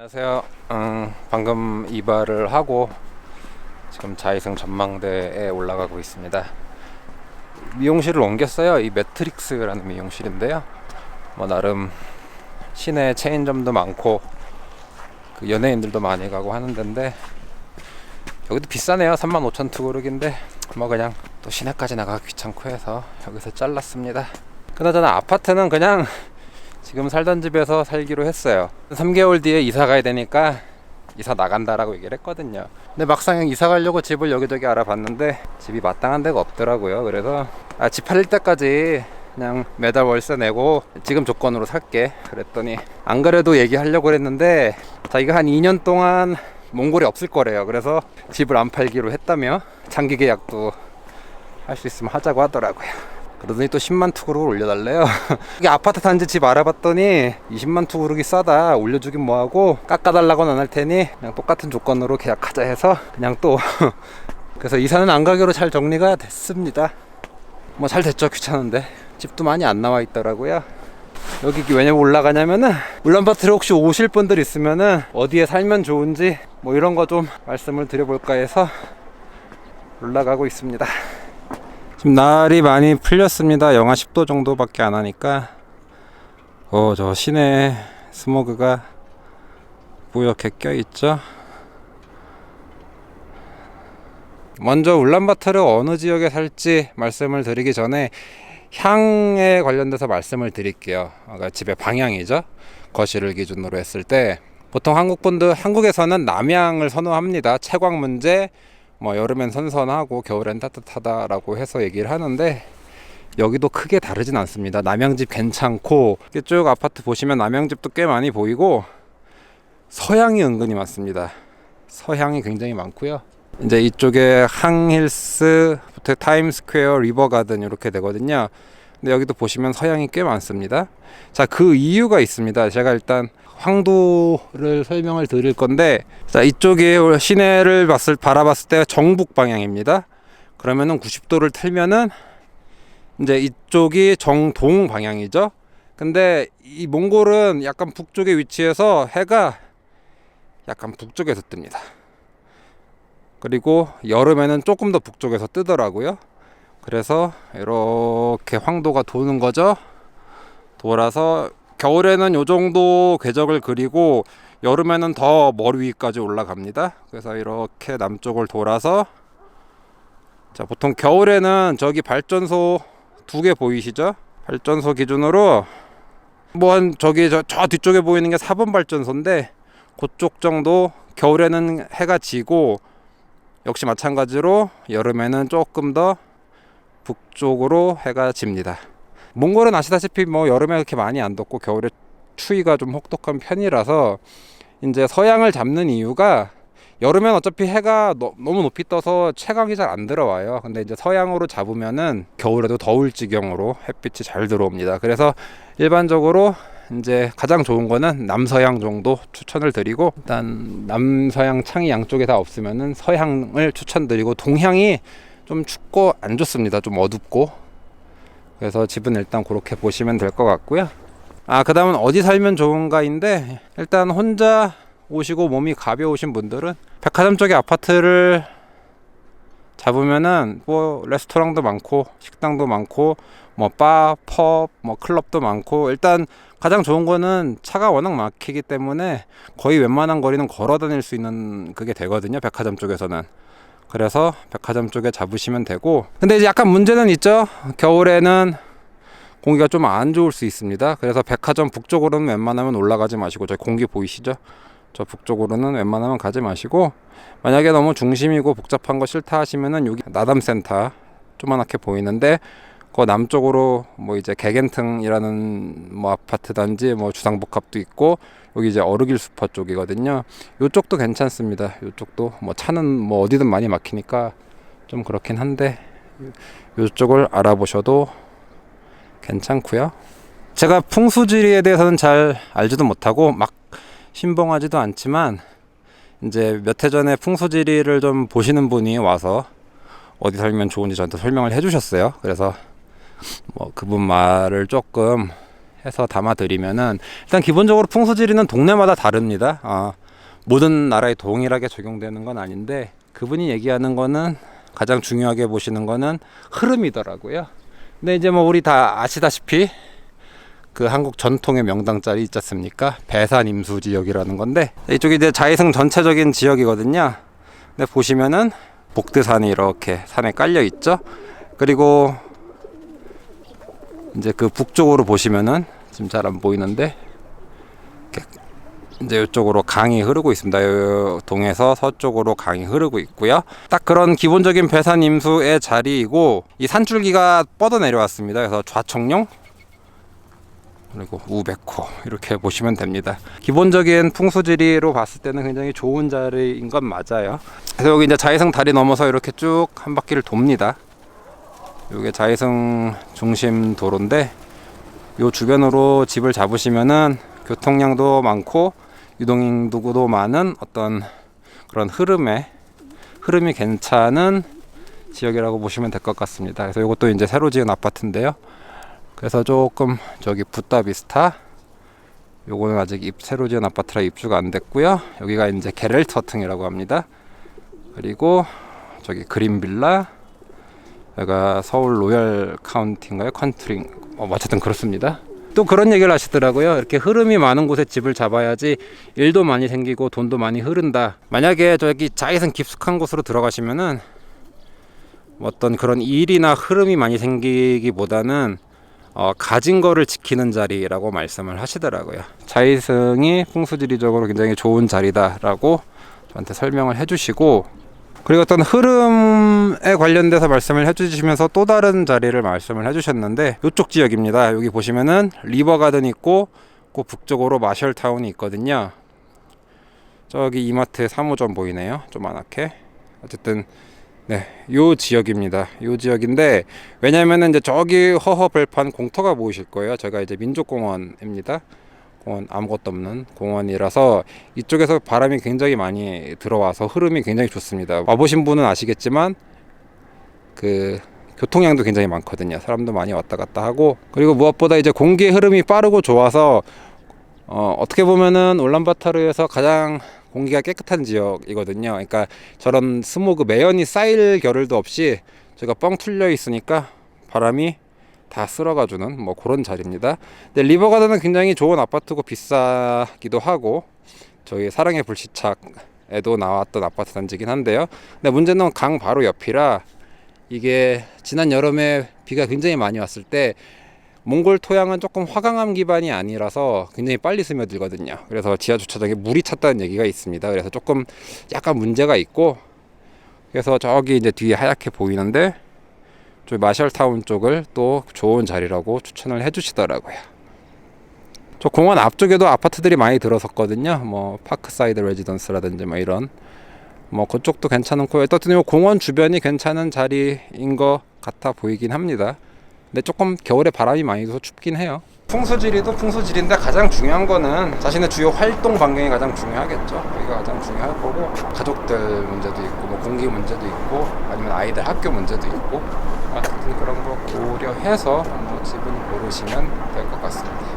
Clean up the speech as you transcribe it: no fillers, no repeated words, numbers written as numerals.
안녕하세요. 방금 이발을 하고 지금 자이승 전망대에 올라가고 있습니다. 미용실을 옮겼어요. 이 매트릭스라는 미용실인데요. 뭐 나름 시내 체인점도 많고 그 연예인들도 많이 가고 하는 데인데 여기도 비싸네요. 35,000 투구르기인데 뭐 그냥 또 시내까지 나가기 귀찮고 해서 여기서 잘랐습니다. 그나저나 아파트는 그냥 지금 살던 집에서 살기로 했어요. 3개월 뒤에 이사 가야 되니까 이사 나간다라고 얘기를 했거든요. 근데 막상 이사 가려고 집을 여기저기 알아봤는데 집이 마땅한 데가 없더라고요. 그래서 집 팔릴 때까지 그냥 매달 월세 내고 지금 조건으로 살게 그랬더니, 안 그래도 얘기하려고 그랬는데 자기가 한 2년 동안 몽골이 없을 거래요. 그래서 집을 안 팔기로 했다며 장기 계약도 할 수 있으면 하자고 하더라고요. 그러더니 또 10만 투구르기 올려달래요. 이게 아파트 단지 집 알아봤더니 20만 투구르기 싸다, 올려주긴 뭐하고 깎아달라고는 안 할 테니 그냥 똑같은 조건으로 계약하자 해서 그냥 또 그래서 이사는 안 가기로 잘 정리가 됐습니다. 뭐 잘 됐죠. 귀찮은데 집도 많이 안 나와 있더라고요. 여기 왜냐면 올라가냐면은 울란바토르 혹시 오실 분들 있으면은 어디에 살면 좋은지 뭐 이런 거 좀 말씀을 드려볼까 해서 올라가고 있습니다. 지금 날이 많이 풀렸습니다. 영하 10도 정도밖에 안 하니까 저 시내 스모그가 뿌옇게 껴있죠. 먼저 울란바토르 어느 지역에 살지 말씀을 드리기 전에 향에 관련돼서 말씀을 드릴게요. 그러니까 집의 방향이죠. 거실을 기준으로 했을 때 보통 한국에서는 남향을 선호합니다. 채광 문제, 뭐 여름엔 선선하고 겨울엔 따뜻하다라고 해서 얘기를 하는데 여기도 크게 다르진 않습니다. 남향집 괜찮고 이쪽 아파트 보시면 남향집도 꽤 많이 보이고 서향이 은근히 많습니다. 서향이 굉장히 많고요. 이제 이쪽에 항힐스부터 타임스퀘어, 리버가든 이렇게 되거든요. 근데 여기도 보시면 서향이 꽤 많습니다. 자, 그 이유가 있습니다. 제가 일단 황도를 설명을 드릴 건데, 자, 이쪽이 시내를 바라봤을 때 정북 방향입니다. 그러면은 90도를 틀면은 이제 이쪽이 정동 방향이죠. 근데 이 몽골은 약간 북쪽에 위치해서 해가 약간 북쪽에서 뜹니다. 그리고 여름에는 조금 더 북쪽에서 뜨더라고요. 그래서 이렇게 황도가 도는 거죠. 돌아서 겨울에는 요 정도 궤적을 그리고 여름에는 더 머리 위까지 올라갑니다. 그래서 이렇게 남쪽을 돌아서, 자, 보통 겨울에는 저기 발전소 2개 보이시죠? 발전소 기준으로 저기 저 뒤쪽에 보이는 게 4번 발전소인데 그쪽 정도 겨울에는 해가 지고, 역시 마찬가지로 여름에는 조금 더 북쪽으로 해가 집니다. 몽골은 아시다시피 뭐 여름에 그렇게 많이 안 덥고 겨울에 추위가 좀 혹독한 편이라서 이제 서양을 잡는 이유가, 여름엔 어차피 해가 너무 높이 떠서 채광이 잘 안 들어와요. 근데 이제 서양으로 잡으면은 겨울에도 더울 지경으로 햇빛이 잘 들어옵니다. 그래서 일반적으로 이제 가장 좋은 거는 남서향 정도 추천을 드리고, 일단 남서향 창이 양쪽에 다 없으면은 서향을 추천드리고, 동향이 좀 춥고 안 좋습니다. 좀 어둡고. 그래서 집은 일단 그렇게 보시면 될 것 같고요. 그 다음은 어디 살면 좋은가인데, 일단 혼자 오시고 몸이 가벼우신 분들은 백화점 쪽에 아파트를 잡으면은 뭐 레스토랑도 많고 식당도 많고 뭐 바, 펍, 뭐 클럽도 많고, 일단 가장 좋은 거는 차가 워낙 막히기 때문에 거의 웬만한 거리는 걸어 다닐 수 있는 그게 되거든요. 백화점 쪽에서는. 그래서 백화점 쪽에 잡으시면 되고, 근데 이제 약간 문제는 있죠. 겨울에는 공기가 좀 안 좋을 수 있습니다. 그래서 백화점 북쪽으로는 웬만하면 올라가지 마시고, 저 공기 보이시죠? 저 북쪽으로는 웬만하면 가지 마시고, 만약에 너무 중심이고 복잡한 거 싫다 하시면은 여기 나담센터 조그맣게 보이는데 그 남쪽으로 뭐 이제 개겐팅이라는 뭐 아파트 단지, 뭐 주상복합도 있고, 여기 이제 어르길 수퍼 쪽이거든요. 요쪽도 괜찮습니다. 요쪽도 뭐 차는 뭐 어디든 많이 막히니까 좀 그렇긴 한데 요쪽을 알아보셔도 괜찮고요. 제가 풍수지리에 대해서는 잘 알지도 못하고 막 신봉하지도 않지만, 이제 몇 해 전에 풍수지리를 좀 보시는 분이 와서 어디 살면 좋은지 저한테 설명을 해주셨어요. 그래서 뭐 그분 말을 조금 해서 담아드리면은, 일단 기본적으로 풍수지리는 동네마다 다릅니다. 모든 나라에 동일하게 적용되는 건 아닌데, 그분이 얘기하는 거는 가장 중요하게 보시는 거는 흐름이더라고요. 근데 이제 뭐 우리 다 아시다시피 그 한국 전통의 명당짜리 있지 않습니까? 배산 임수 지역이라는 건데, 이쪽이 이제 자이성 전체적인 지역이거든요. 근데 보시면은 복드산이 이렇게 산에 깔려 있죠. 그리고 이제 그 북쪽으로 보시면은 지금 잘 안 보이는데, 이제 이쪽으로 강이 흐르고 있습니다. 이 동에서 서쪽으로 강이 흐르고 있고요. 딱 그런 기본적인 배산 임수의 자리이고, 이 산줄기가 뻗어 내려왔습니다. 그래서 좌청룡 그리고 우백호 이렇게 보시면 됩니다. 기본적인 풍수지리로 봤을 때는 굉장히 좋은 자리인 건 맞아요. 그래서 여기 이제 자이성 다리 넘어서 이렇게 쭉 한 바퀴를 돕니다. 이게 자이성 중심 도로인데, 요 주변으로 집을 잡으시면은 교통량도 많고 유동인구도 많은 어떤 그런 흐름이 괜찮은 지역이라고 보시면 될 것 같습니다. 그래서 이것도 이제 새로 지은 아파트인데요. 그래서 조금 저기 붓다비스타, 요거는 아직 새로 지은 아파트라 입주가 안 됐고요. 여기가 이제 게렐터튼이라고 합니다. 그리고 저기 그린빌라, 여기가 서울 로열 카운티인가요? 컨트리, 어쨌든 그렇습니다. 또 그런 얘기를 하시더라고요. 이렇게 흐름이 많은 곳에 집을 잡아야지 일도 많이 생기고 돈도 많이 흐른다. 만약에 저기 자이성 깊숙한 곳으로 들어가시면은 어떤 그런 일이나 흐름이 많이 생기기보다는 가진 거를 지키는 자리라고 말씀을 하시더라고요. 자이성이 풍수지리적으로 굉장히 좋은 자리다라고 저한테 설명을 해주시고, 그리고 어떤 흐름에 관련돼서 말씀을 해주시면서 또 다른 자리를 말씀을 해주셨는데, 이쪽 지역입니다. 여기 보시면은 리버가든 있고, 그 북쪽으로 마셜타운이 있거든요. 저기 이마트 3호점 보이네요. 조그맣게. 어쨌든 네, 요 지역입니다. 요 지역인데, 왜냐면은 이제 저기 허허벌판 공터가 보이실 거예요. 제가 이제 민족공원입니다. 공원, 아무것도 없는 공원이라서 이쪽에서 바람이 굉장히 많이 들어와서 흐름이 굉장히 좋습니다. 와보신 분은 아시겠지만 그 교통량도 굉장히 많거든요. 사람도 많이 왔다 갔다 하고, 그리고 무엇보다 이제 공기의 흐름이 빠르고 좋아서 어떻게 보면은 울란바토르에서 가장 공기가 깨끗한 지역이거든요. 그러니까 저런 스모그 매연이 쌓일 겨를도 없이 제가 뻥 뚫려 있으니까 바람이 다 쓸어가주는 뭐 그런 자리입니다. 근데 리버가든은 굉장히 좋은 아파트고 비싸기도 하고, 저희 사랑의 불시착에도 나왔던 아파트 단지긴 한데요. 근데 문제는 강 바로 옆이라, 이게 지난 여름에 비가 굉장히 많이 왔을 때 몽골 토양은 조금 화강암 기반이 아니라서 굉장히 빨리 스며들거든요. 그래서 지하 주차장에 물이 찼다는 얘기가 있습니다. 그래서 조금 약간 문제가 있고, 그래서 저기 이제 뒤에 하얗게 보이는데 저 마셜타운 쪽을 또 좋은 자리라고 추천을 해주시더라고요. 저 공원 앞쪽에도 아파트들이 많이 들어섰거든요. 뭐 파크사이드 레지던스라든지 뭐 이런, 뭐 그쪽도 괜찮고, 어쨌든 공원 주변이 괜찮은 자리인 것 같아 보이긴 합니다. 근데 조금 겨울에 바람이 많이 들어서 춥긴 해요. 풍수지리도 풍수지리인데 가장 중요한 거는 자신의 주요 활동 반경이 가장 중요하겠죠. 여기가 가장 중요할 거고, 가족들 문제도 있고, 뭐 공기 문제도 있고, 아니면 아이들 학교 문제도 있고, 하여튼 그런 거 고려해서 집은 고르시면 될 것 같습니다.